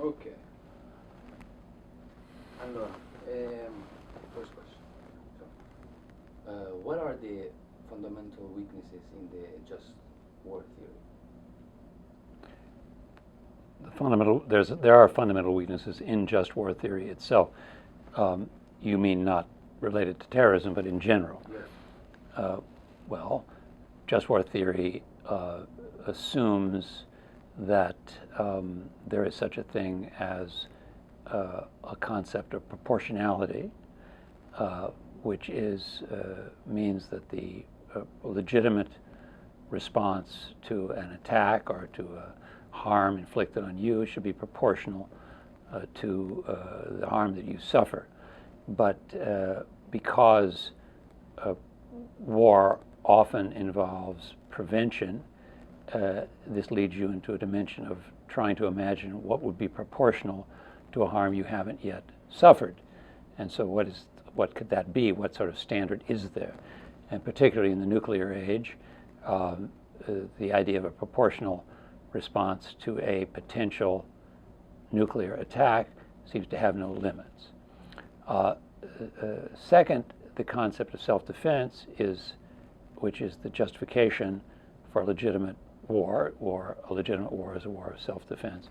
Ok. Allora, first question. What are the fundamental weaknesses in the just war theory? There are fundamental weaknesses in just war theory itself. You mean not related to terrorism, but in general? Yes. Well, just war theory assumes that there is such a thing as a concept of proportionality, which means that the legitimate response to an attack or to a harm inflicted on you should be proportional to the harm that you suffer. But because war often involves prevention, this leads you into a dimension of trying to imagine what would be proportional to a harm you haven't yet suffered. And so what could that be? What sort of standard is there? And particularly in the nuclear age, the idea of a proportional response to a potential nuclear attack seems to have no limits. Second, the concept of self-defense which is the justification for a legitimate war, or a legitimate war is a war of self-defense.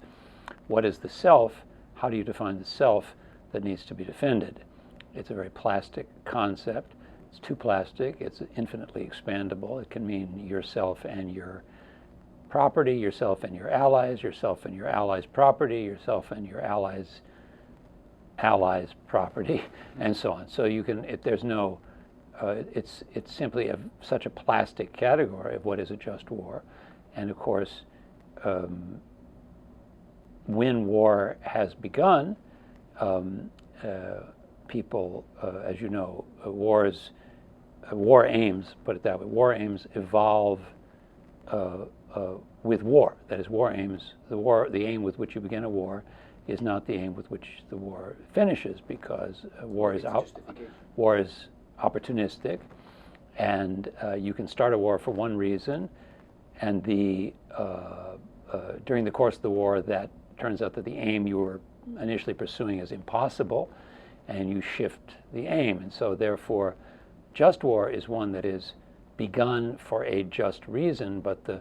What is the self? How do you define the self that needs to be defended? It's a very plastic concept. It's too plastic. It's infinitely expandable. It can mean yourself and your property, yourself and your allies, yourself and your allies' property, yourself and your allies' property, and so on. So you can, there's no, it's simply such a plastic category of what is a just war. And of course, when war has begun, people, as you know, war aims, put it that way, war aims evolve with war. That is, war aims, the aim with which you begin a war is not the aim with which the war finishes, because war is opportunistic, and you can start a war for one reason, and during the course of the war, that turns out that the aim you were initially pursuing is impossible, and you shift the aim. And so therefore, just war is one that is begun for a just reason, but the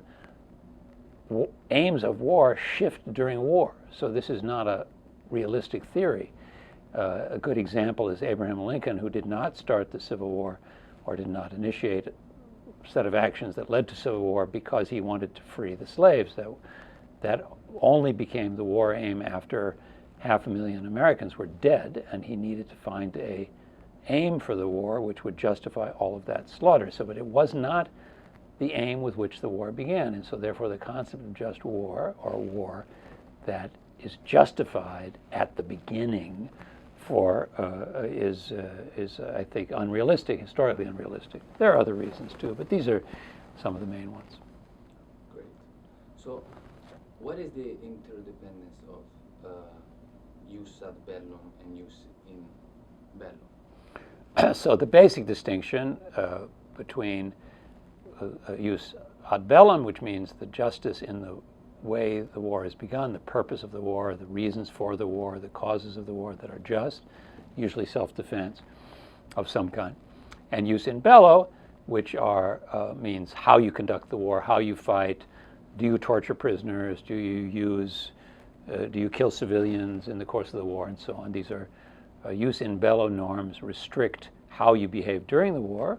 aims of war shift during war. So this is not a realistic theory. A good example is Abraham Lincoln, who did not start the Civil War or did not initiate a set of actions that led to civil war because he wanted to free the slaves. That only became the war aim after 500,000 Americans were dead, and he needed to find a aim for the war which would justify all of that slaughter. So, but it was not the aim with which the war began, and so therefore the concept of just war, or war that is justified at the beginning, is I think unrealistic, historically unrealistic. There are other reasons too, but these are some of the main ones. Great. So, what is the interdependence of jus ad bellum and jus in bello? So the basic distinction between jus ad bellum, which means the justice in the way the war has begun, the purpose of the war, the reasons for the war, the causes of the war that are just, usually self-defense of some kind, and jus in bello, which means how you conduct the war, how you fight. Do you torture prisoners? Do you kill civilians in the course of the war, and so on? These are jus in bello norms restrict how you behave during the war,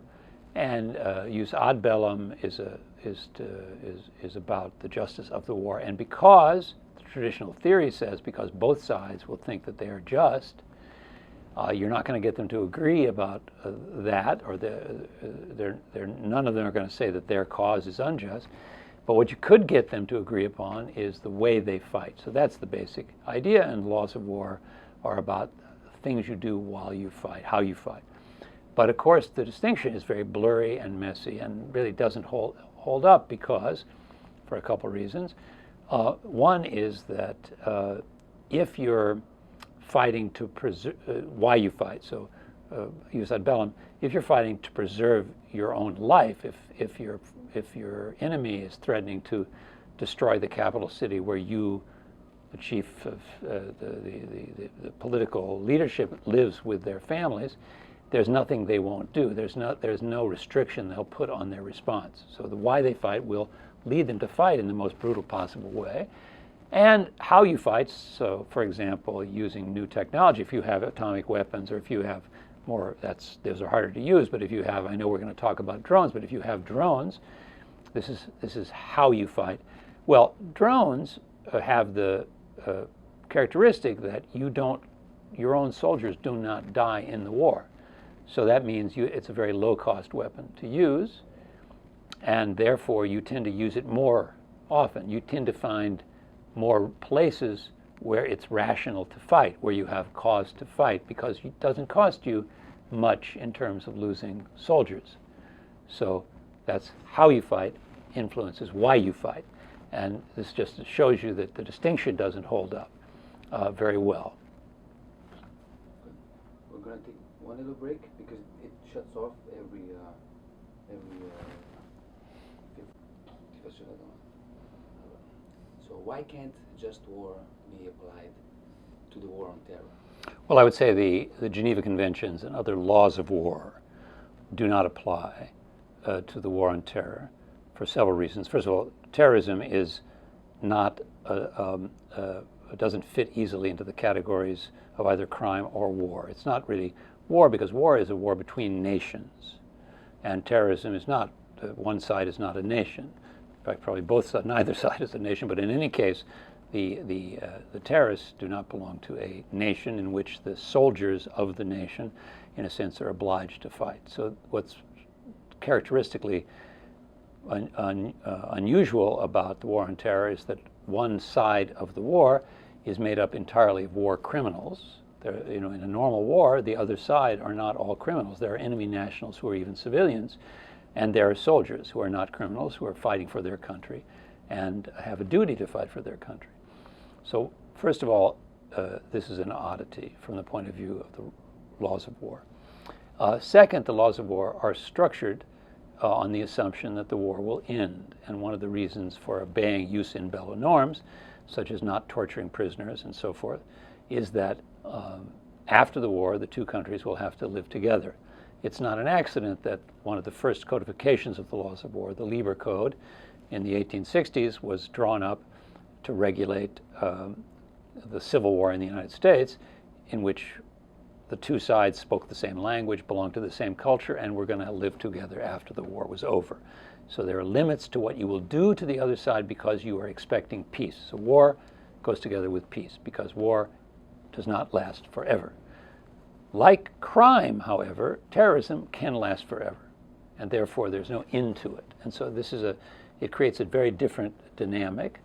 and jus ad bellum is about the justice of the war. And because the traditional theory says, because both sides will think that they are just, you're not going to get them to agree about that, or none of them are going to say that their cause is unjust. But what you could get them to agree upon is the way they fight. So that's the basic idea, and laws of war are about things you do while you fight, how you fight. But of course, the distinction is very blurry and messy and really doesn't hold up because, for a couple of reasons. One is that if you're fighting to preserve, why you fight, so jus ad bellum, if you're fighting to preserve your own life, if your enemy is threatening to destroy the capital city where you the chief of the political leadership lives with their families, there's nothing they won't do. There's no restriction they'll put on their response. So the why they fight will lead them to fight in the most brutal possible way. And how you fight, so for example, using new technology, if you have atomic weapons or if you have more, those are harder to use, but if you have, I know we're going to talk about drones, but if you have drones, this is how you fight. Well, drones have the characteristic that your own soldiers do not die in the war. So that means it's a very low-cost weapon to use, and therefore you tend to use it more often. You tend to find more places where it's rational to fight, where you have cause to fight, because it doesn't cost you much in terms of losing soldiers. So that's how you fight influences why you fight. And this just shows you that the distinction doesn't hold up very well. We're going to take one little break because it shuts off every So why can't just war be applied to the war on terror? Well, I would say the Geneva Conventions and other laws of war do not apply to the war on terror for several reasons. First of all, terrorism is not doesn't fit easily into the categories of either crime or war. It's not really war because war is a war between nations, and terrorism is not. One side is not a nation. In fact, probably both sides, neither side is a nation. But in any case, the terrorists do not belong to a nation in which the soldiers of the nation, in a sense, are obliged to fight. So what's characteristically unusual about the war on terror is that one side of the war is made up entirely of war criminals. In a normal war, the other side are not all criminals. There are enemy nationals who are even civilians, and there are soldiers who are not criminals, who are fighting for their country and have a duty to fight for their country. So first of all, this is an oddity from the point of view of the laws of war. Second, the laws of war are structured on the assumption that the war will end. And one of the reasons for obeying jus in bello norms, such as not torturing prisoners and so forth, is that after the war, the two countries will have to live together. It's not an accident that one of the first codifications of the laws of war, the Lieber Code, in the 1860s, was drawn up to regulate the Civil War in the United States, in which the two sides spoke the same language, belonged to the same culture, and were going to live together after the war was over. So there are limits to what you will do to the other side because you are expecting peace. So war goes together with peace because war does not last forever. Like crime, however, terrorism can last forever, and therefore there's no end to it. And so it creates a very different dynamic.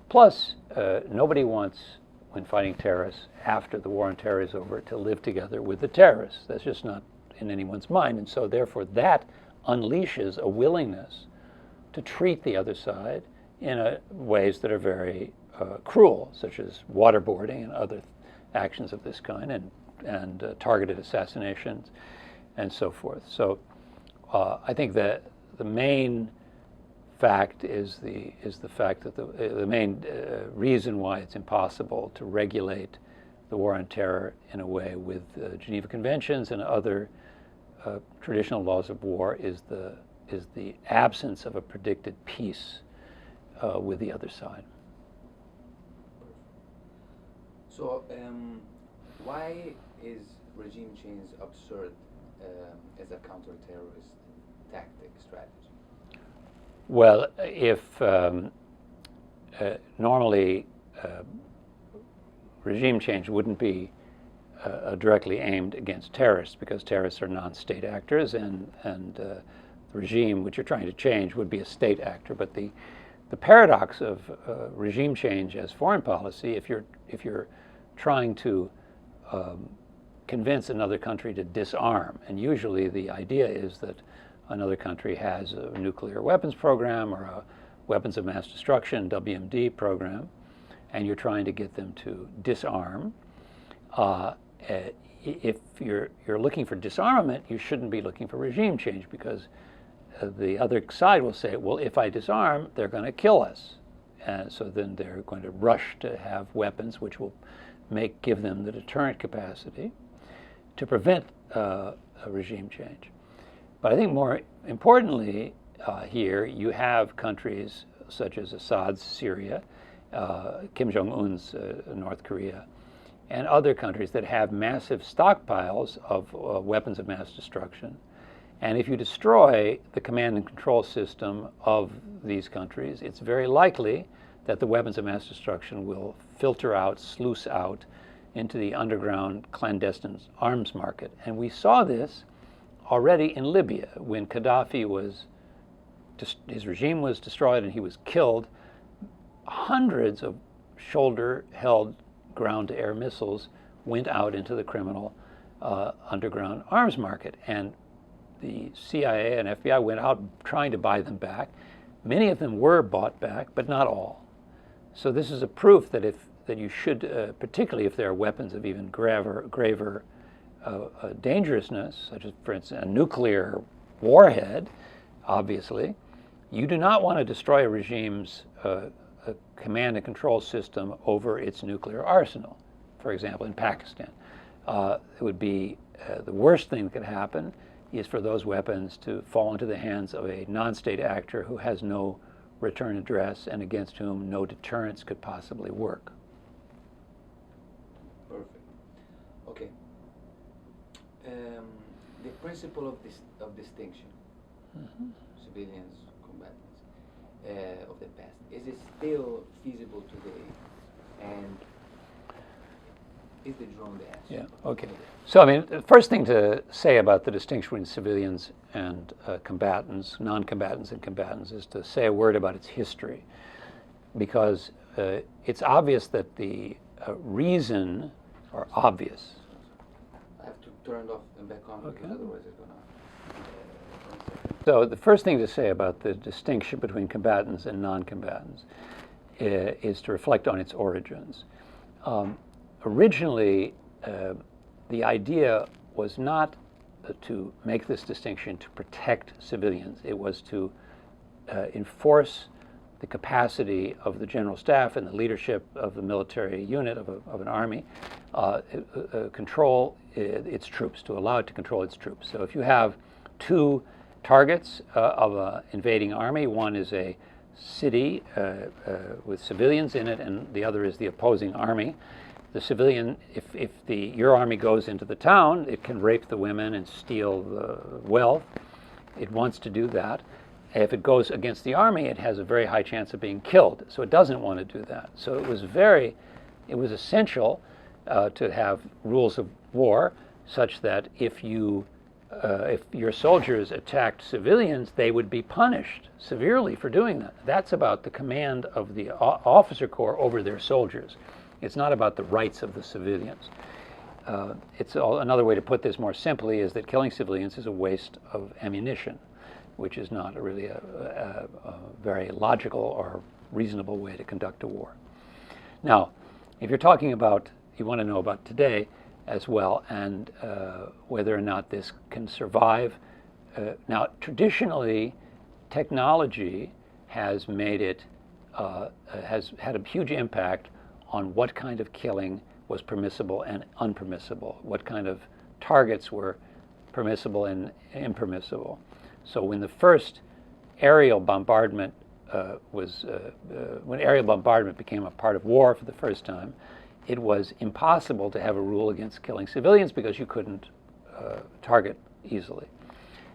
Plus, nobody wants, when fighting terrorists after the war on terror is over, to live together with the terrorists. That's just not in anyone's mind. And so therefore that unleashes a willingness to treat the other side in ways that are very cruel, such as waterboarding and other actions of this kind, and targeted assassinations and so forth. So I think that the main fact is the fact that the main reason why it's impossible to regulate the war on terror in a way with Geneva Conventions and other traditional laws of war is the absence of a predicted peace with the other side. So why is regime change absurd as a counter-terrorist tactic strategy? Well, if normally regime change wouldn't be directly aimed against terrorists because terrorists are non-state actors, and the regime which you're trying to change would be a state actor. But the paradox of regime change as foreign policy, if you're trying to convince another country to disarm, and usually the idea is that another country has a nuclear weapons program or a weapons of mass destruction, WMD program, and you're trying to get them to disarm. If you're looking for disarmament, you shouldn't be looking for regime change because the other side will say, well, if I disarm, they're going to kill us. So then they're going to rush to have weapons which will give them the deterrent capacity to prevent a regime change. But I think more importantly here, you have countries such as Assad's Syria, Kim Jong-un's North Korea, and other countries that have massive stockpiles of weapons of mass destruction. And if you destroy the command and control system of these countries, it's very likely that the weapons of mass destruction will filter out, sluice out into the underground clandestine arms market. And we saw this already in Libya when Gaddafi his regime was destroyed and he was killed. Hundreds of shoulder-held ground-to-air missiles went out into the criminal underground arms market. And the CIA and FBI went out trying to buy them back. Many of them were bought back, but not all. So this is a proof that you should, particularly if there are weapons of even graver dangerousness, such as, for instance, a nuclear warhead, obviously, you do not want to destroy a regime's command and control system over its nuclear arsenal. For example, in Pakistan, it would be the worst thing that could happen is for those weapons to fall into the hands of a non-state actor who has no return address and against whom no deterrence could possibly work. Perfect. Okay. The principle of distinction, civilians, combatants, of the past, is it still feasible today? And is the drone the answer? Yeah, okay. So, I mean, the first thing to say about the distinction between civilians and combatants, non-combatants and combatants, is to say a word about its history. Because it's obvious that the reason, or obvious. I have to turn it off and back on, because otherwise it's going to... So the first thing to say about the distinction between combatants and non-combatants is to reflect on its origins. Originally, the idea was not to make this distinction to protect civilians. It was to enforce the capacity of the general staff and the leadership of the military unit of an army, control its troops, to allow it to control its troops. So if you have two targets of an invading army, one is a city with civilians in it, and the other is the opposing army. The civilian, if your army goes into the town, it can rape the women and steal the wealth. It wants to do that. If it goes against the army, it has a very high chance of being killed. So it doesn't want to do that. So it was essential to have rules of war such that if your soldiers attacked civilians, they would be punished severely for doing that. That's about the command of the officer corps over their soldiers. It's not about the rights of the civilians. Another way to put this more simply is that killing civilians is a waste of ammunition, which is not really a very logical or reasonable way to conduct a war. Now, if you're talking about, you want to know about today as well, and whether or not this can survive. Now, traditionally, technology has made it, has had a huge impact on what kind of killing was permissible and unpermissible, what kind of targets were permissible and impermissible. So when the first aerial bombardment when aerial bombardment became a part of war for the first time, it was impossible to have a rule against killing civilians because you couldn't target easily.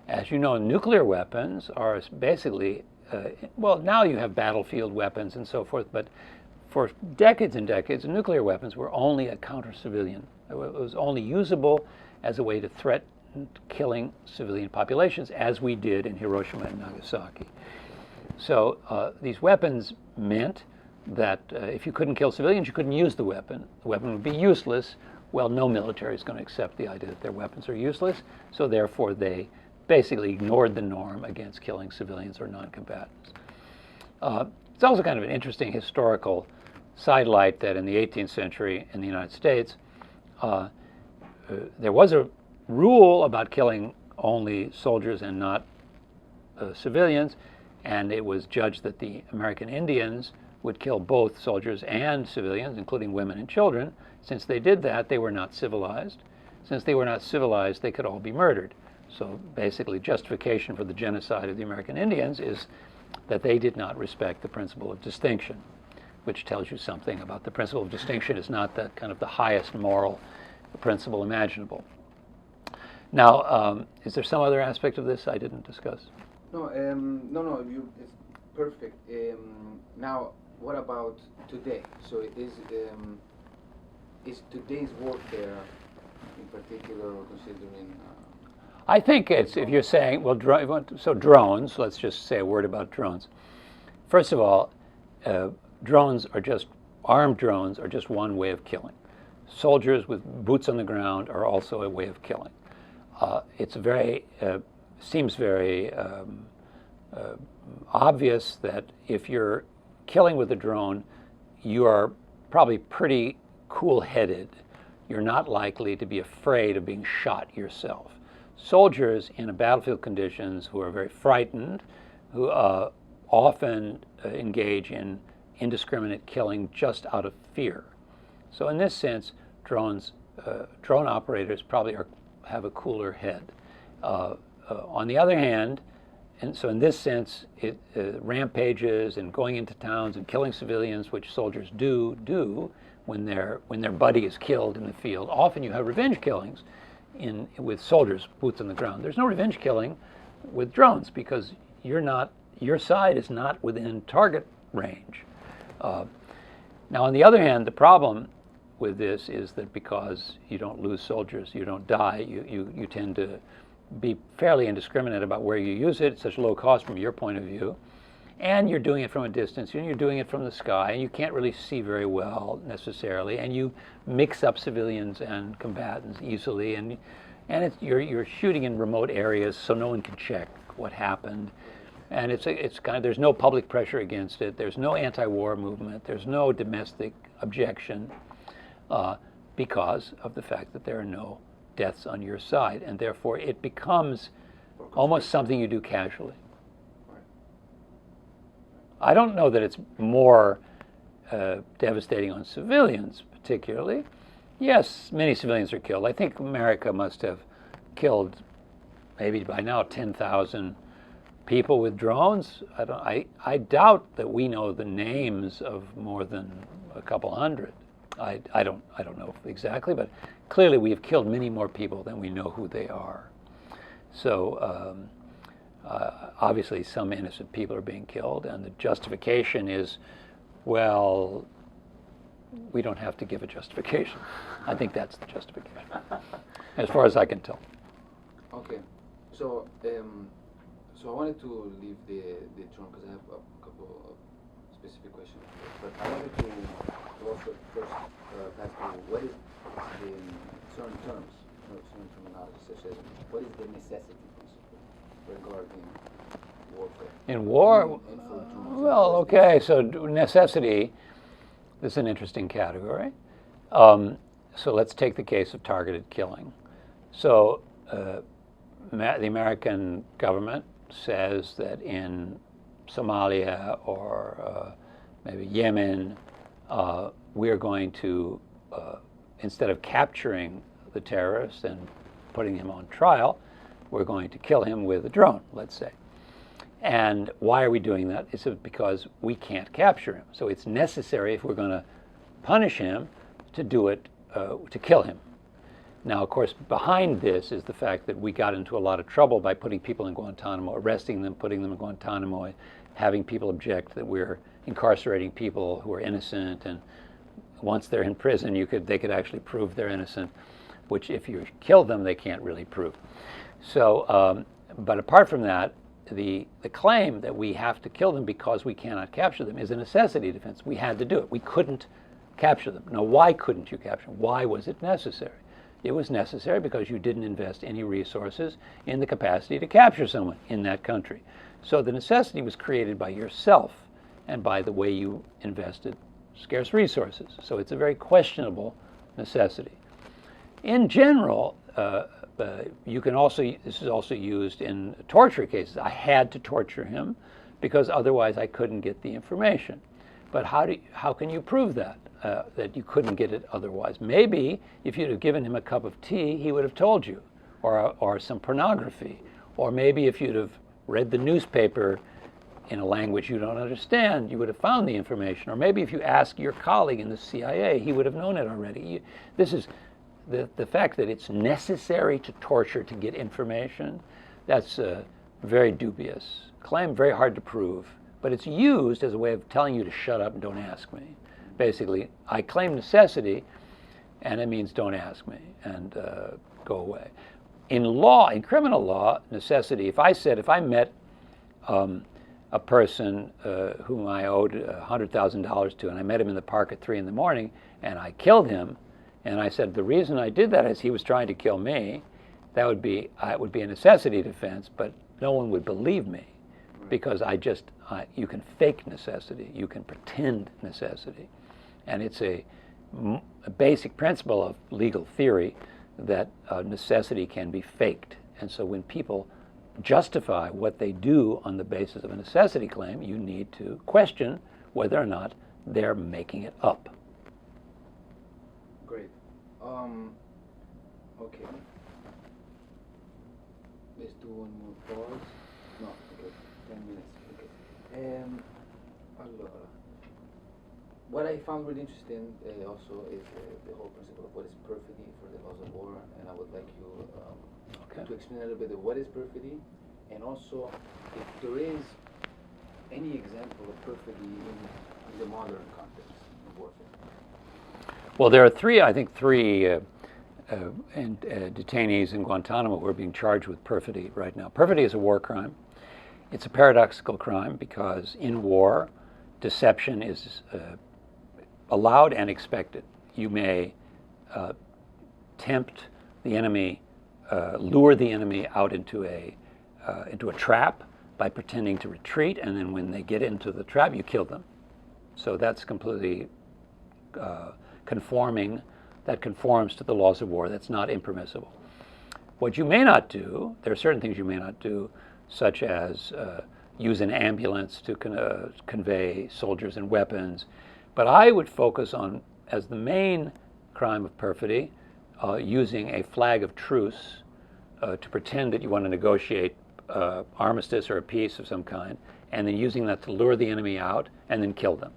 As you know, nuclear weapons are basically, well, now you have battlefield weapons and so forth, but for decades and decades, nuclear weapons were only a counter-civilian. It was only usable as a way to threaten killing civilian populations, as we did in Hiroshima and Nagasaki. So these weapons meant that if you couldn't kill civilians, you couldn't use the weapon. The weapon would be useless. Well, no military is going to accept the idea that their weapons are useless, so therefore they basically ignored the norm against killing civilians or non-combatants. It's also kind of an interesting historical sidelight that in the 18th century in the United States, there was a rule about killing only soldiers and not civilians, and it was judged that the American Indians would kill both soldiers and civilians, including women and children. Since they did that, they were not civilized. Since they were not civilized, they could all be murdered. So basically, justification for the genocide of the American Indians is that they did not respect the principle of distinction, which tells you something about the principle of distinction is not the kind of the highest moral principle imaginable. Now, is there some other aspect of this I didn't discuss? No, it's perfect. Now, what about today? So is today's warfare, in particular, considering? I think it's, if you're saying, well, so drones, let's just say a word about drones. First of all, armed drones are just one way of killing. Soldiers with boots on the ground are also a way of killing. Seems very obvious that if you're killing with a drone, you are probably pretty cool-headed. You're not likely to be afraid of being shot yourself. Soldiers in battlefield conditions who are very frightened, who often engage in indiscriminate killing just out of fear. So in this sense, drone operators probably have a cooler head. On the other hand, and so in this sense, rampages and going into towns and killing civilians, which soldiers do when their buddy is killed in the field. Often you have revenge killings with soldiers, boots on the ground. There's no revenge killing with drones because your side is not within target range. Now, on the other hand, the problem with this is that because you don't lose soldiers, you don't die, you tend to be fairly indiscriminate about where you use it. It's such low cost from your point of view. And you're doing it from a distance, and you're doing it from the sky, and you can't really see very well necessarily, and you mix up civilians and combatants easily, and you're shooting in remote areas so no one can check what happened. And there's no public pressure against it. There's no anti-war movement. There's no domestic objection because of the fact that there are no deaths on your side, and therefore it becomes almost something you do casually. I don't know that it's more devastating on civilians particularly. Yes, many civilians are killed. I think America must have killed maybe by now 10,000 people with drones. I doubt that we know the names of more than a couple hundred. I don't know exactly, but clearly we have killed many more people than we know who they are. So obviously some innocent people are being killed, and the justification is, well, we don't have to give a justification. I think that's the justification, as far as I can tell. Okay, so I wanted to leave the drone because I have a couple of specific questions, but I wanted to also first ask you what is the certain terminology, such as what is the necessity principle regarding warfare? In war? Well, okay, so necessity is an interesting category. So let's take the case of targeted killing. So the American government says that in Somalia or maybe Yemen, we're going to, instead of capturing the terrorist and putting him on trial, we're going to kill him with a drone, let's say. And why are we doing that? It's because we can't capture him. So it's necessary, if we're going to punish him, to do it, to kill him. Now, of course, behind this is the fact that we got into a lot of trouble by putting people in Guantanamo, arresting them, putting them in Guantanamo, having people object that we're incarcerating people who are innocent, and once they're in prison, they could actually prove they're innocent, which if you kill them, they can't really prove. So, but apart from that, the claim that we have to kill them because we cannot capture them is a necessity defense. We had to do it. We couldn't capture them. Now, why couldn't you capture them? Why was it necessary? It was necessary because you didn't invest any resources in the capacity to capture someone in that country. So the necessity was created by yourself and by the way you invested scarce resources. So it's a very questionable necessity. In general, you can also, this is also used in torture cases. I had to torture him because otherwise I couldn't get the information. But how can you prove that, that you couldn't get it otherwise? Maybe if you'd have given him a cup of tea, he would have told you, or some pornography. Or maybe if you'd have read the newspaper in a language you don't understand, you would have found the information. Or maybe if you ask your colleague in the CIA, he would have known it already. This is the fact that it's necessary to torture to get information. That's a very dubious claim, very hard to prove. But it's used as a way of telling you to shut up and don't ask me. Basically, I claim necessity, and it means don't ask me and go away. In law, in criminal law, necessity, if I met a person whom I owed $100,000 to, and I met him in the park at 3 in the morning, and I killed him, and I said the reason I did that is he was trying to kill me, that would be it would be a necessity defense, but no one would believe me, because you can fake necessity, you can pretend necessity, and it's a basic principle of legal theory that necessity can be faked. And so when people justify what they do on the basis of a necessity claim, you need to question whether or not they're making it up. Great. Okay. Let's do one more pause. No, okay, 10 minutes. Okay. Allora, what I found really interesting also is the whole principle of what is perfidy for the laws of war, and I would like you to explain a little bit of what is perfidy, and also if there is any example of perfidy in the modern context of warfare. Well, there are three detainees in Guantanamo who are being charged with perfidy right now. Perfidy is a war crime. It's a paradoxical crime because in war, deception is allowed and expected. You may tempt the enemy, lure the enemy out into a trap by pretending to retreat, and then when they get into the trap, you kill them. So that's completely conforming. That conforms to the laws of war. That's not impermissible. What you may not do, there are certain things you may not do, such as use an ambulance to convey soldiers and weapons. But I would focus on, as the main crime of perfidy, using a flag of truce to pretend that you want to negotiate armistice or a peace of some kind, and then using that to lure the enemy out and then kill them.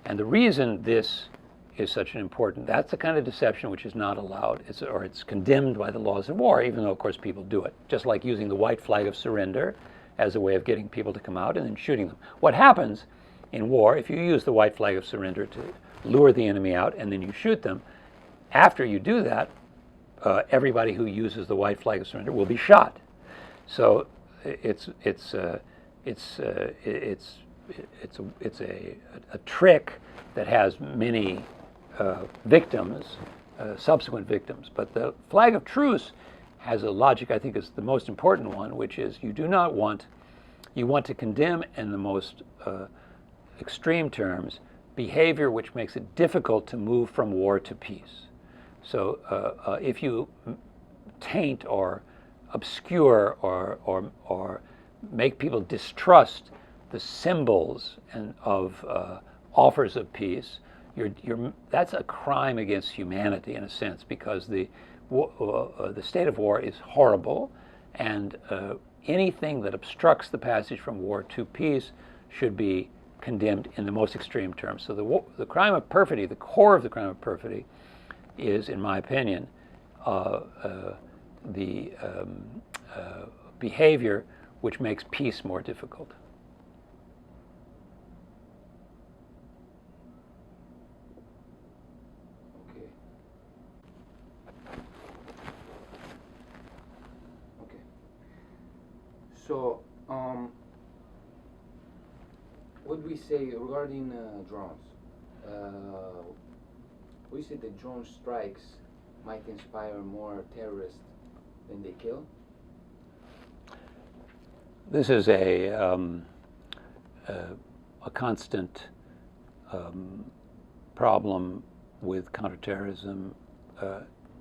And the reason this is such an important, that's the kind of deception which is not allowed, it's condemned by the laws of war, even though of course people do it. Just like using the white flag of surrender as a way of getting people to come out and then shooting them. What happens in war, if you use the white flag of surrender to lure the enemy out and then you shoot them, after you do that, everybody who uses the white flag of surrender will be shot. So it's a trick that has many victims, subsequent victims. But the flag of truce has a logic I think is the most important one, which is you want to condemn in the most extreme terms behavior which makes it difficult to move from war to peace. So if you taint or obscure or make people distrust the symbols of offers of peace, that's a crime against humanity in a sense, because the state of war is horrible, and anything that obstructs the passage from war to peace should be condemned in the most extreme terms. So the crime of perfidy, the core of the crime of perfidy, is, in my opinion, the behavior which makes peace more difficult. Okay. So, what we say regarding drones? We say that drone strikes might inspire more terrorists than they kill. This is a constant problem with counterterrorism.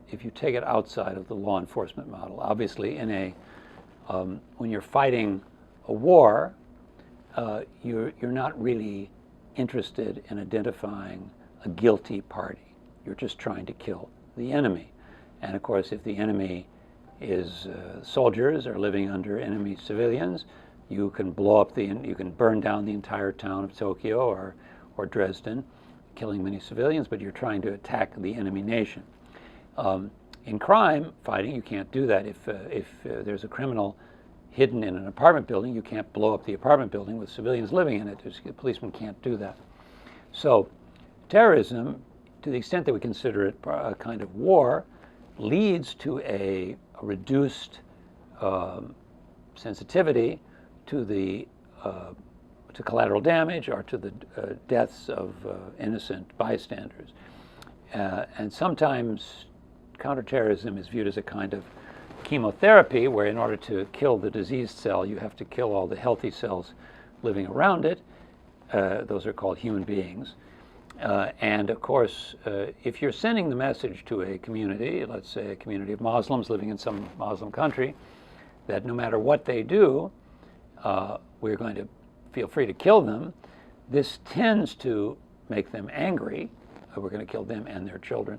If you take it outside of the law enforcement model, obviously, when you're fighting a war, you're not really interested in identifying a guilty party. You're just trying to kill the enemy. And of course, if the enemy is soldiers are living under enemy civilians, you can you can burn down the entire town of Tokyo or Dresden, killing many civilians, but you're trying to attack the enemy nation. In crime fighting, you can't do that. If there's a criminal hidden in an apartment building, you can't blow up the apartment building with civilians living in it. The policeman can't do that. So terrorism, to the extent that we consider it a kind of war, leads to a reduced sensitivity to to collateral damage or to the deaths of innocent bystanders. And sometimes counterterrorism is viewed as a kind of chemotherapy, where in order to kill the diseased cell, you have to kill all the healthy cells living around it. Those are called human beings. And of course, if you're sending the message to a community, let's say a community of Muslims living in some Muslim country, that no matter what they do, we're going to feel free to kill them, this tends to make them angry. We're going to kill them and their children,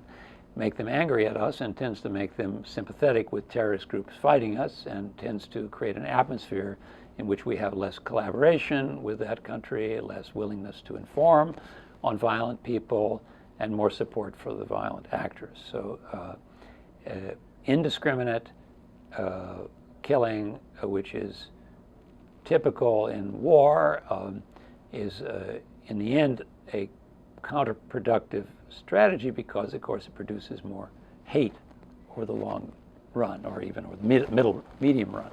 make them angry at us, and tends to make them sympathetic with terrorist groups fighting us, and tends to create an atmosphere in which we have less collaboration with that country, less willingness to inform on violent people, and more support for the violent actors. So indiscriminate killing, which is typical in war, is in the end a counterproductive strategy, because of course it produces more hate over the long run, or even over the medium run.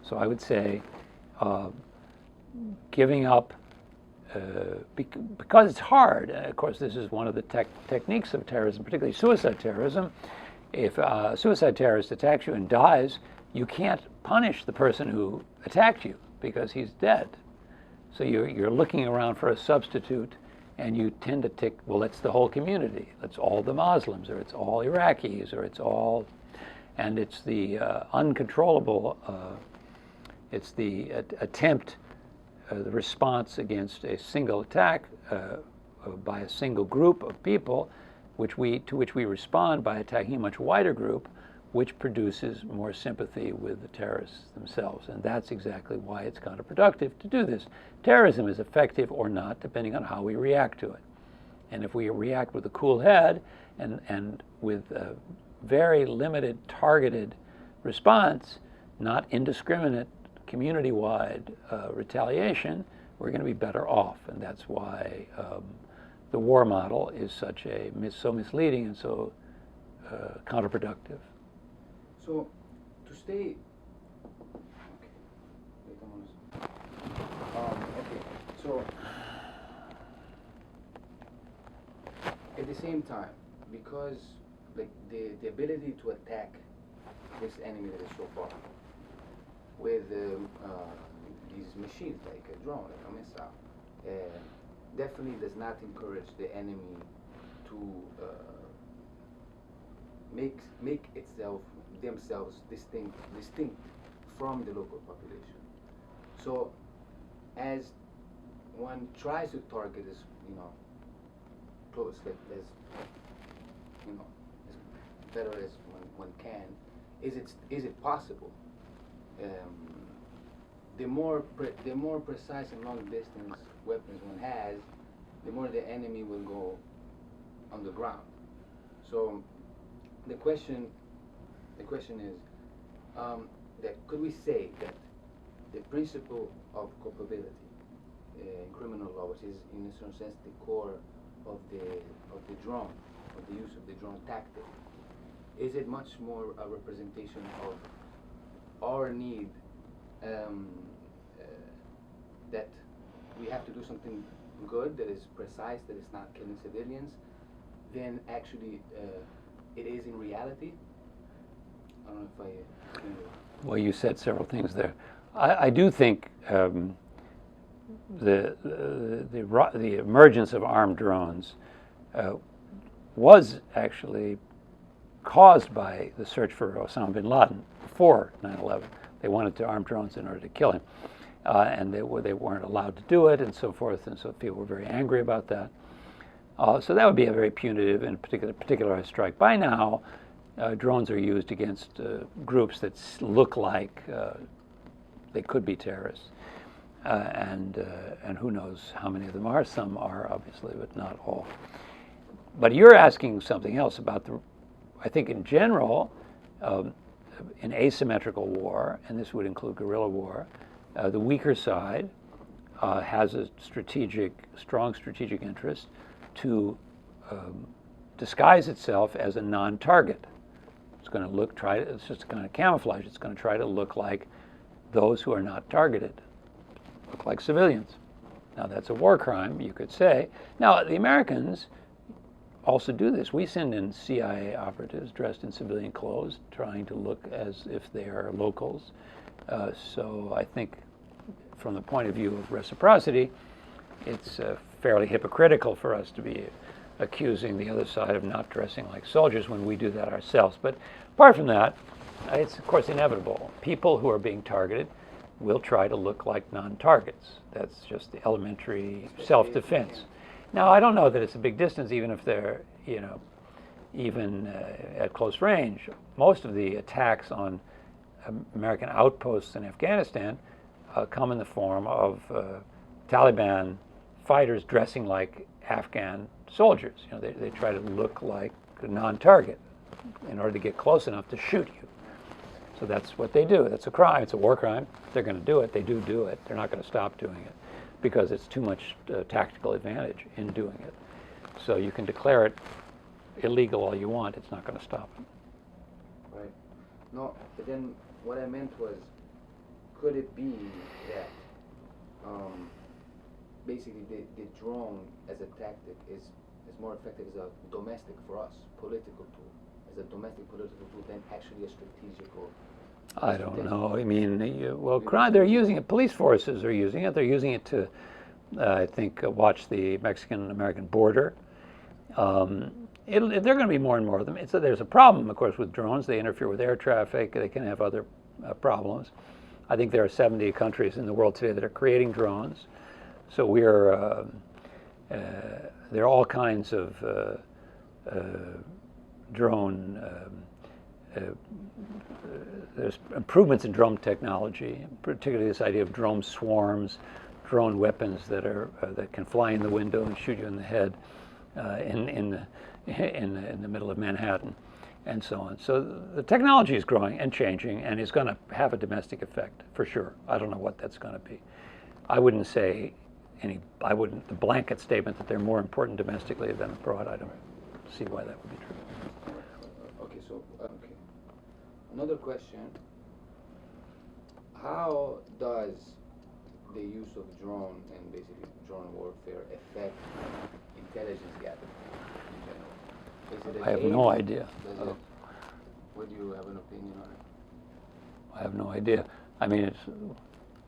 So I would say giving up, because it's hard. Of course, this is one of the techniques of terrorism, particularly suicide terrorism. If a suicide terrorist attacks you and dies, you can't punish the person who attacked you because he's dead. So you're looking around for a substitute, and you tend to tick, well, that's the whole community. That's all the Muslims, or it's all Iraqis, or it's all, and it's the uncontrollable, it's the attempt, the response against a single attack by a single group of people, to which we respond by attacking a much wider group, which produces more sympathy with the terrorists themselves. And that's exactly why it's counterproductive to do this. Terrorism is effective or not, depending on how we react to it. And if we react with a cool head and with a very limited, targeted response, not indiscriminate, community-wide retaliation, we're going to be better off. And that's why the war model is so misleading and so counterproductive. So, to stay, so at the same time, because like the ability to attack this enemy that is so far with these machines like a drone, like a missile, definitely does not encourage the enemy to make themselves distinct from the local population. So as one tries to target as close as as better as one can, is it possible? The more precise and long distance weapons one has, the more the enemy will go on the ground. So the question is that could we say that the principle of culpability in criminal law, which is in a certain sense the core of the drone, of the use of the drone tactic, is it much more a representation of our need that we have to do something good, that is precise, that is not killing civilians, than actually it is in reality? I don't know if I... Well, you said several things there. I do think the emergence of armed drones was actually caused by the search for Osama bin Laden before 9/11. They wanted to arm drones in order to kill him. and they weren't allowed to do it, and so forth, and so people were very angry about that. So that would be a very punitive and particularized strike. By now, drones are used against groups that look like they could be terrorists, and who knows how many of them are. Some are, obviously, but not all. But you're asking something else about I think in general, in asymmetrical war, and this would include guerrilla war, the weaker side has a strong strategic interest to disguise itself as a non-target. It's going to it's just kind of camouflage. It's going to try to look like those who are not targeted, look like civilians. Now that's a war crime, you could say. Now the Americans also do this. We send in CIA operatives dressed in civilian clothes, trying to look as if they are locals. So I think from the point of view of reciprocity, it's fairly hypocritical for us to be accusing the other side of not dressing like soldiers when we do that ourselves. But apart from that, it's of course inevitable. People who are being targeted will try to look like non-targets. That's just the elementary self-defense. Now, I don't know that it's a big distance, even if they're, even at close range. Most of the attacks on American outposts in Afghanistan come in the form of Taliban fighters dressing like Afghan soldiers. They try to look like a non-target in order to get close enough to shoot you. So that's what they do. That's a crime. It's a war crime. They're going to do it. They do it. They're not going to stop doing it because it's too much tactical advantage in doing it. So you can declare it illegal all you want. It's not going to stop it. Right. No, but then what I meant was, could it be that basically the drone as a tactic is more effective as a domestic for us, political tool, as a domestic political tool than actually a strategical? I don't know. I mean, they're using it. Police forces are using it. They're using it to, I think, watch the Mexican-American border. There are going to be more and more of them. There's a problem, of course, with drones. They interfere with air traffic. They can have other problems. I think there are 70 countries in the world today that are creating drones. So there are all kinds of drone. There's improvements in drone technology, particularly this idea of drone swarms, drone weapons that can fly in the window and shoot you in the head in the middle of Manhattan, and so on. So the technology is growing and changing, and is going to have a domestic effect for sure. I don't know what that's going to be. I wouldn't say the blanket statement that they're more important domestically than abroad. I don't see why that would be true. Okay, so another question: how does the use of drone and basically drone warfare affect intelligence gathering in general? I have no idea. What do you have an opinion on it? I have no idea. I mean,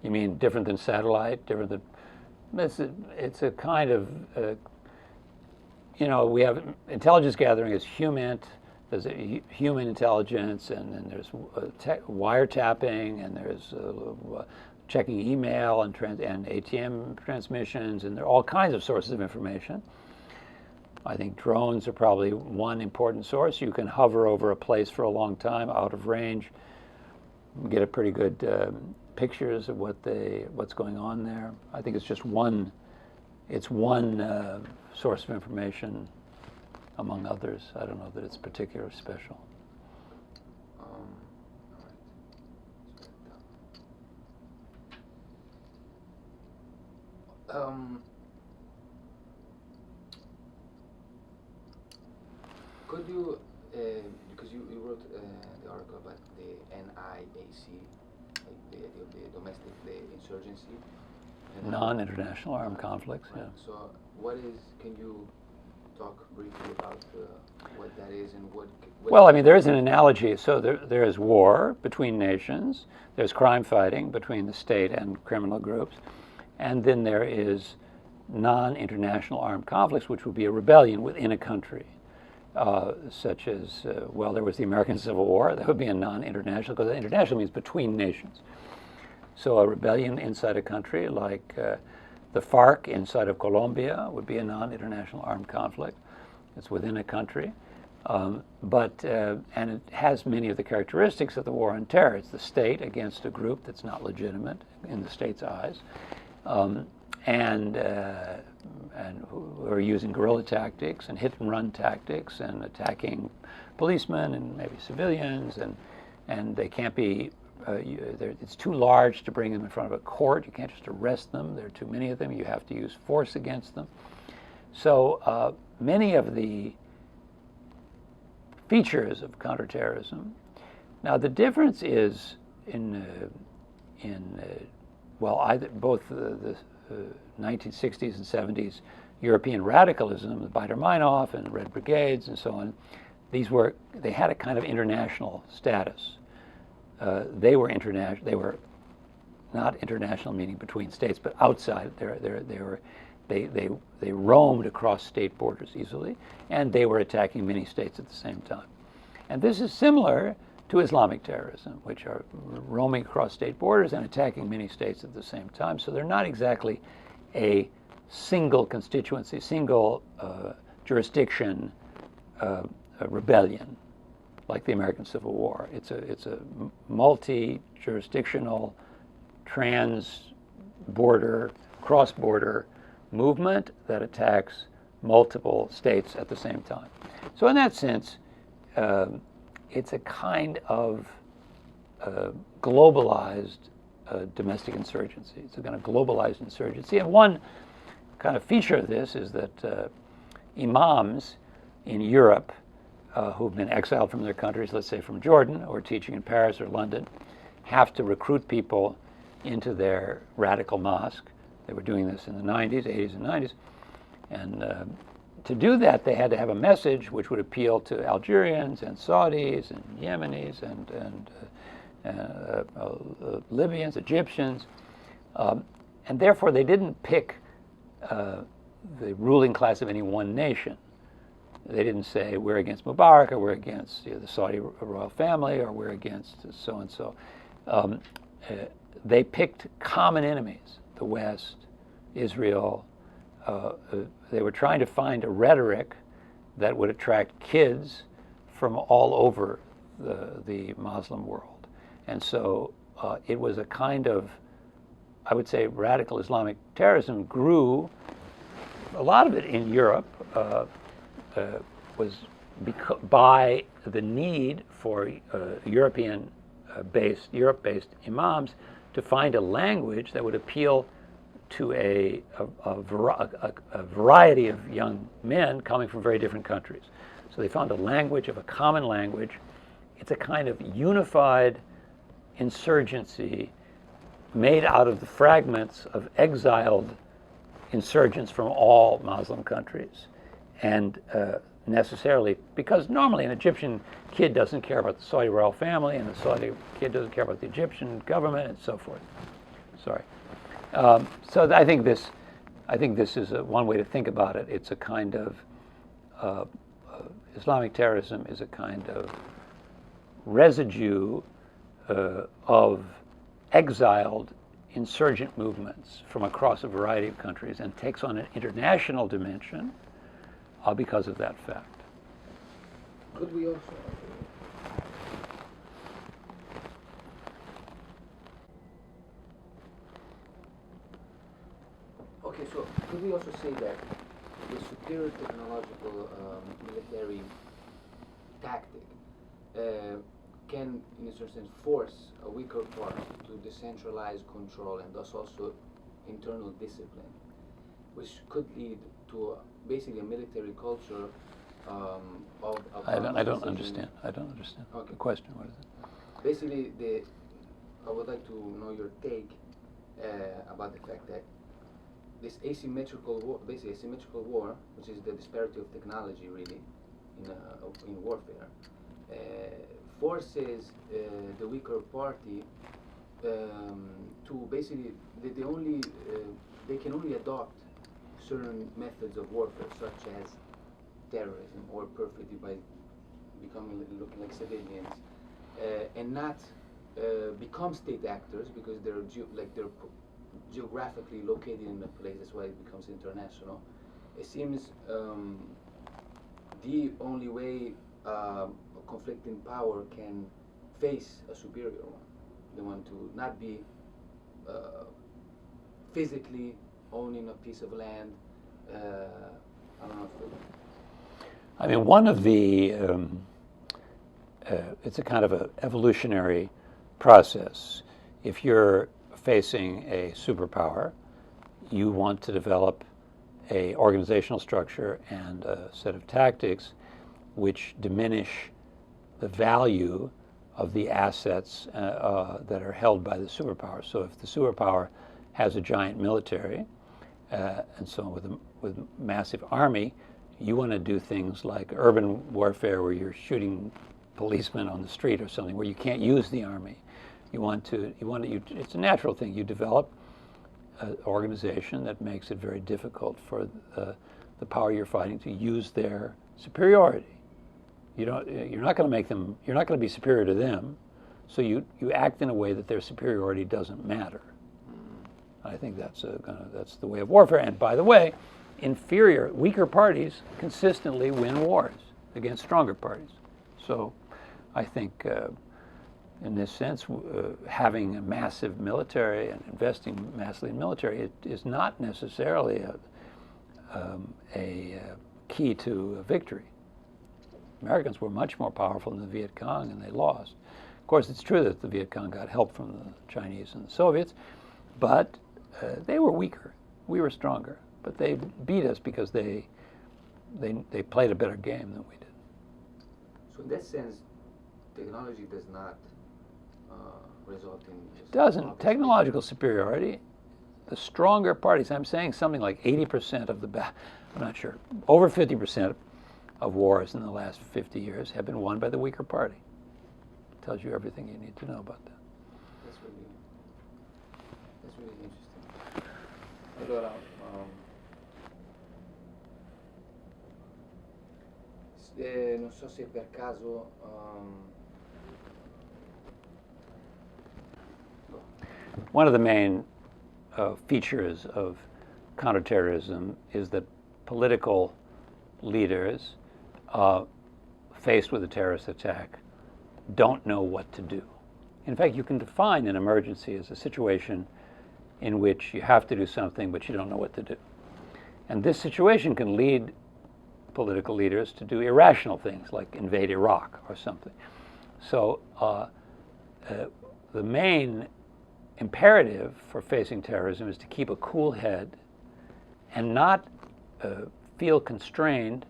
you mean different than satellite, different than? It's a kind of, we have intelligence gathering as human. There's human intelligence, and then there's wiretapping, and there's checking email and ATM transmissions, and there are all kinds of sources of information. I think drones are probably one important source. You can hover over a place for a long time, out of range, get a pretty good pictures of what's going on there. I think it's just one. It's one source of information among others. I don't know that it's particularly special. Could you, because you wrote the article about the NIAC, like the domestic, the insurgency. Non-international armed conflicts, right. Yeah. So can you talk briefly about what that is and what well, I mean, there is an analogy. So there is war between nations, there's crime fighting between the state and criminal groups, and then there is non-international armed conflicts, which would be a rebellion within a country. Such as, there was the American Civil War. That would be a non-international, because international means between nations. So a rebellion inside a country like the FARC inside of Colombia would be a non-international armed conflict. It's within a country. And it has many of the characteristics of the war on terror. It's the state against a group that's not legitimate in the state's eyes, and who are using guerrilla tactics and hit-and-run tactics and attacking policemen and maybe civilians, and they can't be. It's too large to bring them in front of a court. You can't just arrest them. There are too many of them. You have to use force against them. So many of the features of counterterrorism. Now the difference is both the 1960s and 70s European radicalism, the Baader-Meinhof and the Red Brigades and so on. They had a kind of international status. They were international. They were not international, meaning between states, but outside. They roamed across state borders easily, and they were attacking many states at the same time. And this is similar to Islamic terrorism, which are roaming across state borders and attacking many states at the same time. So they're not exactly a single constituency, single jurisdiction rebellion like the American Civil War. It's a multi-jurisdictional, trans-border, cross-border movement that attacks multiple states at the same time. So in that sense, it's a kind of globalized domestic insurgency. It's a kind of globalized insurgency. And one kind of feature of this is that imams in Europe who've been exiled from their countries, let's say from Jordan, or teaching in Paris or London, have to recruit people into their radical mosque. They were doing this in the 90s, 80s and 90s. And to do that, they had to have a message which would appeal to Algerians and Saudis and Yemenis and Libyans, Egyptians. And therefore, they didn't pick the ruling class of any one nation. They didn't say, we're against Mubarak, or we're against the Saudi royal family, or we're against so-and-so. They picked common enemies, the West, Israel. They were trying to find a rhetoric that would attract kids from all over the Muslim world. And so it was a kind of, I would say, radical Islamic terrorism grew, a lot of it in Europe, was by the need for Europe-based imams to find a language that would appeal to a variety of young men coming from very different countries. So they found a language of a common language. It's a kind of unified insurgency made out of the fragments of exiled insurgents from all Muslim countries. And necessarily, because normally an Egyptian kid doesn't care about the Saudi royal family, and the Saudi kid doesn't care about the Egyptian government, and so forth. Sorry. So I think this is one way to think about it. It's a kind of Islamic terrorism is a kind of residue of exiled insurgent movements from across a variety of countries, and takes on an international dimension because of that fact. Could we also could we also say that the superior technological military tactic can, in a certain sense, force a weaker party to decentralize control and thus also internal discipline, which could lead to basically a military culture of I don't understand. Okay. The question. What is it? Basically, I would like to know your take about the fact that this asymmetrical war, which is the disparity of technology, really, in warfare, forces the weaker party to basically they can only adopt certain methods of warfare, such as terrorism, or perfectly by looking like civilians, and not become state actors because they're geographically located in a place. That's why it becomes international. It seems the only way a conflicting power can face a superior one, the one to not be physically owning a piece of land. I don't know if I mean, one of the, it's a kind of an evolutionary process. If you're facing a superpower, you want to develop a organizational structure and a set of tactics which diminish the value of the assets that are held by the superpower. So if the superpower has a giant military, and so with a massive army, you want to do things like urban warfare where you're shooting policemen on the street or something where you can't use the army. It's a natural thing. You develop an organization that makes it very difficult for the power you're fighting to use their superiority. You're not going to be superior to them, so you act in a way that their superiority doesn't matter. I think that's the way of warfare. And by the way, weaker parties consistently win wars against stronger parties. So I think in this sense, having a massive military and investing massively in military is not necessarily a key to a victory. Americans were much more powerful than the Viet Cong, and they lost. Of course, it's true that the Viet Cong got help from the Chinese and the Soviets, but they were weaker. We were stronger. But they beat us because they played a better game than we did. So in that sense, technology does not result in... It doesn't. Technological superiority, the stronger parties, I'm saying something like 80% of I'm not sure, over 50% of wars in the last 50 years have been won by the weaker party. It tells you everything you need to know about that. That's really interesting. Allora, non so se per caso one of the main features of counterterrorism is that political leaders faced with a terrorist attack don't know what to do. In fact, you can define an emergency as a situation in which you have to do something but you don't know what to do. And this situation can lead political leaders to do irrational things like invade Iraq or something. So the main imperative for facing terrorism is to keep a cool head and not feel constrained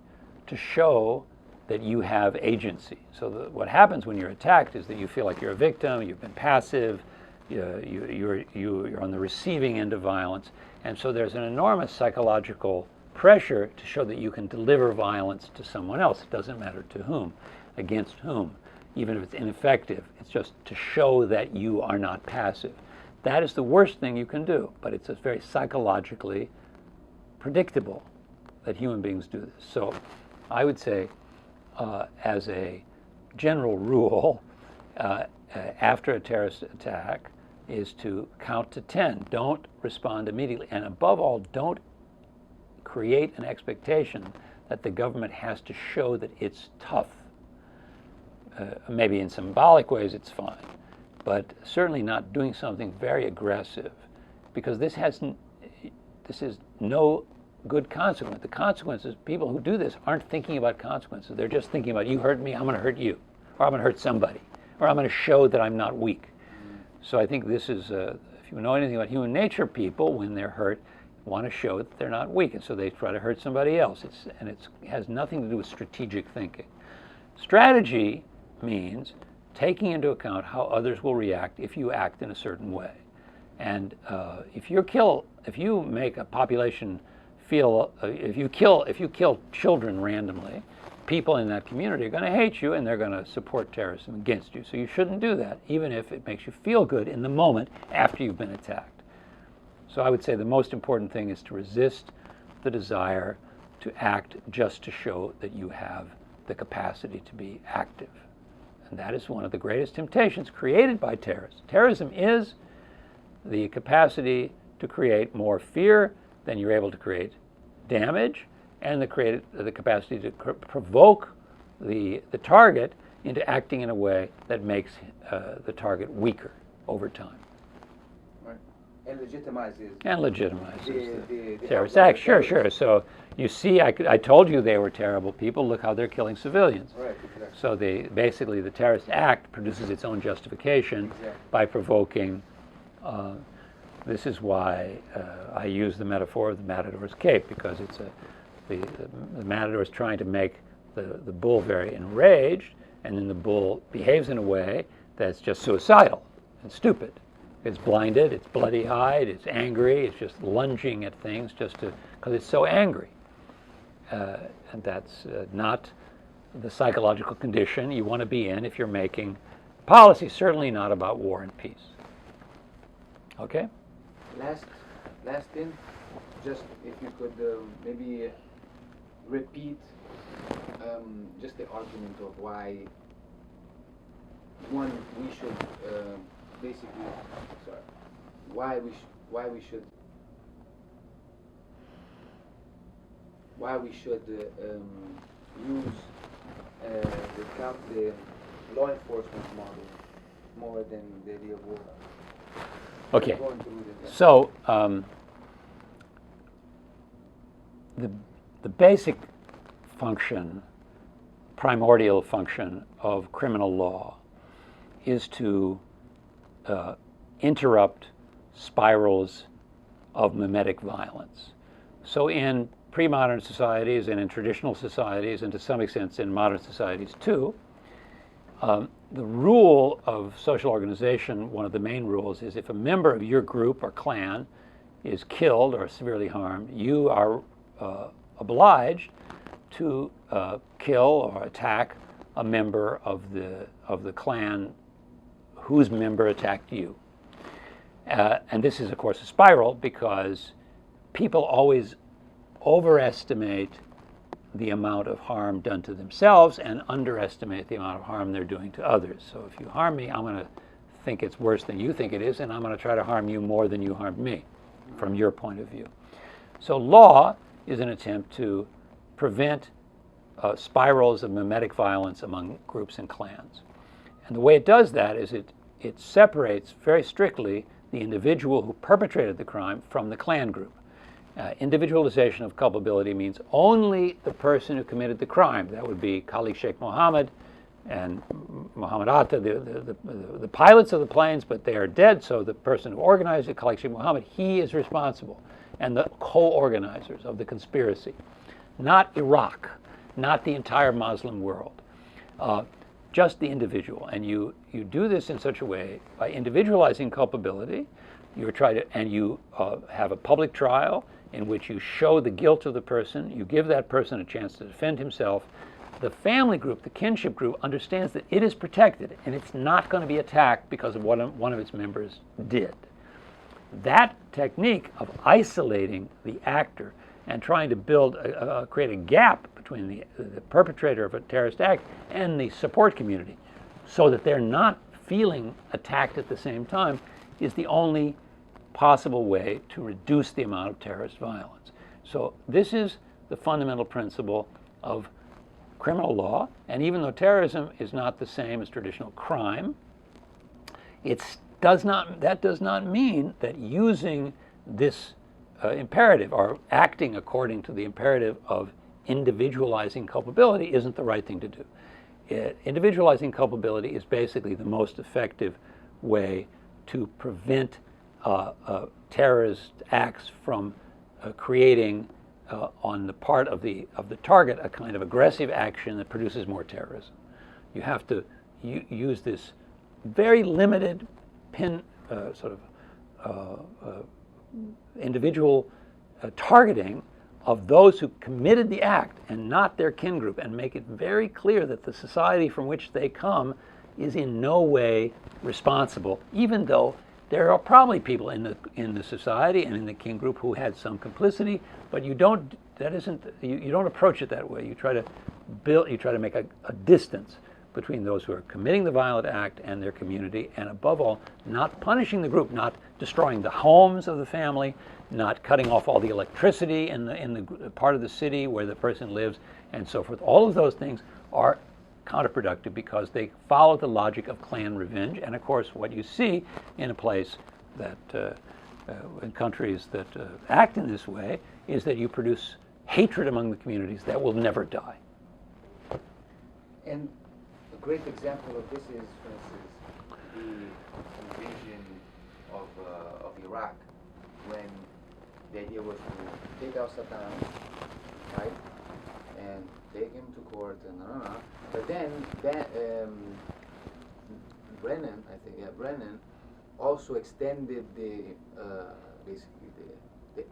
to show that you have agency. So what happens when you're attacked is that you feel like you're a victim, you've been passive, you're on the receiving end of violence, and so there's an enormous psychological pressure to show that you can deliver violence to someone else. It doesn't matter to whom, against whom, even if it's ineffective. It's just to show that you are not passive. That is the worst thing you can do, but it's very psychologically predictable that human beings do this. So I would say, as a general rule, after a terrorist attack is to count to 10. Don't respond immediately. And above all, don't create an expectation that the government has to show that it's tough. Maybe in symbolic ways it's fine, but certainly not doing something very aggressive, because this is no good consequence. The consequences, people who do this aren't thinking about consequences. They're just thinking about, you hurt me, I'm going to hurt you, or I'm going to hurt somebody, or I'm going to show that I'm not weak. So I think this is, if you know anything about human nature, people, when they're hurt, want to show that they're not weak, and so they try to hurt somebody else. It has nothing to do with strategic thinking. Strategy means taking into account how others will react if you act in a certain way. And if you make a population feel, if you kill children randomly, people in that community are going to hate you and they're going to support terrorism against you. So you shouldn't do that, even if it makes you feel good in the moment after you've been attacked. So I would say the most important thing is to resist the desire to act just to show that you have the capacity to be active. And that is one of the greatest temptations created by terrorism. Terrorism is the capacity to create more fear than you're able to create damage, and the capacity to provoke the target into acting in a way that makes the target weaker over time. Right. And legitimizes. The terrorist act. Sure. So you see, I told you they were terrible people. Look how they're killing civilians. Right, exactly. So basically the terrorist act produces its own justification by provoking. This is why I use the metaphor of the matador's cape, because it's the matador is trying to make the bull very enraged, and then the bull behaves in a way that's just suicidal and stupid. It's blinded, it's bloody-eyed, it's angry, it's just lunging at things just because it's so angry. And that's not the psychological condition you want to be in if you're making policy, certainly not about war and peace. Okay? Last thing, just if you could maybe repeat just the argument of why we should why we should use the law enforcement model more than the idea of war. Okay. So the basic function, primordial function of criminal law is to interrupt spirals of mimetic violence. So in pre-modern societies and in traditional societies, and to some extent in modern societies too, the rule of social organization, one of the main rules, is if a member of your group or clan is killed or severely harmed, you are obliged to kill or attack a member of the clan whose member attacked you. And this is, of course, a spiral, because people always overestimate the amount of harm done to themselves and underestimate the amount of harm they're doing to others. So if you harm me, I'm going to think it's worse than you think it is, and I'm going to try to harm you more than you harmed me, from your point of view. So law is an attempt to prevent spirals of mimetic violence among groups and clans. And the way it does that is it separates very strictly the individual who perpetrated the crime from the clan group. Individualization of culpability means only the person who committed the crime. That would be Khalid Sheikh Mohammed and Muhammad Atta, the pilots of the planes, but they are dead, so the person who organized it, Khalid Sheikh Mohammed, he is responsible, and the co-organizers of the conspiracy. Not Iraq, not the entire Muslim world, just the individual. And you do this in such a way by individualizing culpability. You have a public trial in which you show the guilt of the person. You give that person a chance to defend himself. The family group, the kinship group, understands that it is protected and it's not going to be attacked because of what one of its members did. That technique of isolating the actor and trying to create a gap between the perpetrator of a terrorist act and the support community so that they're not feeling attacked at the same time is the only possible way to reduce the amount of terrorist violence. So this is the fundamental principle of criminal law, and even though terrorism is not the same as traditional crime, that does not mean that using this imperative or acting according to the imperative of individualizing culpability isn't the right thing to do. Individualizing culpability is basically the most effective way to prevent terrorist acts from creating on the part of the target a kind of aggressive action that produces more terrorism. You have to use this very limited individual targeting of those who committed the act and not their kin group, and make it very clear that the society from which they come is in no way responsible, even though there are probably people in the society and in the kin group who had some complicity, but you don't approach it that way. You try to make a distance between those who are committing the violent act and their community, and above all, not punishing the group, not destroying the homes of the family, not cutting off all the electricity in the part of the city where the person lives, and so forth. All of those things are counterproductive because they follow the logic of clan revenge. And of course, what you see in a place that, in countries that act in this way, is that you produce hatred among the communities that will never die. And a great example of this is, for instance, the invasion of Iraq, when the idea was to take out Saddam, right, and take him to court, and but then Brennan also extended the basically the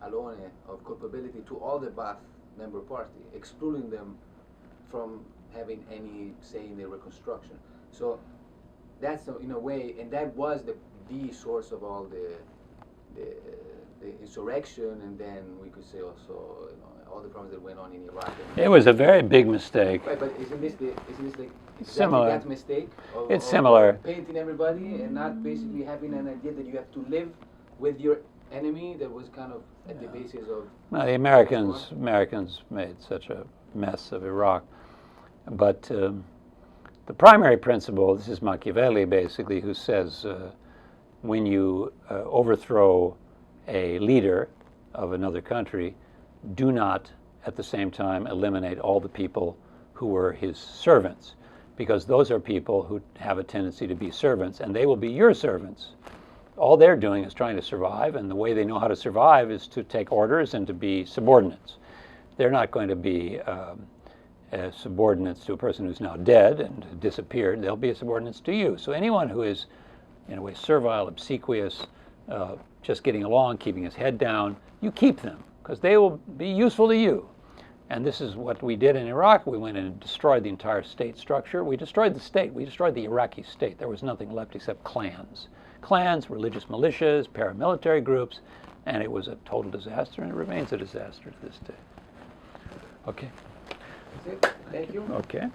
alone of culpability to all the Ba'ath member party, excluding them from having any say in the reconstruction. So that's in a way, and that was the source of all the insurrection, and then we could say also all the problems that went on in Iraq. It was a very big mistake. Right, but isn't this like similar. That mistake? It's similar. Painting everybody and not basically having an idea that you have to live with your enemy. That was kind of at the basis of. No, the Americans made such a mess of Iraq, but the primary principle. This is Machiavelli, basically, who says when you overthrow a leader of another country, do not at the same time eliminate all the people who were his servants, because those are people who have a tendency to be servants, and they will be your servants. All they're doing is trying to survive, and the way they know how to survive is to take orders and to be subordinates. They're not going to be subordinates to a person who's now dead and disappeared. They'll be subordinates to you. So anyone who is, in a way, servile, obsequious, just getting along, keeping his head down, you keep them, because they will be useful to you. And this is what we did in Iraq. We went in and destroyed the entire state structure. We destroyed the state. We destroyed the Iraqi state. There was nothing left except clans. Clans, religious militias, paramilitary groups, and it was a total disaster, and it remains a disaster to this day. Okay. That's it. Thank you. Okay.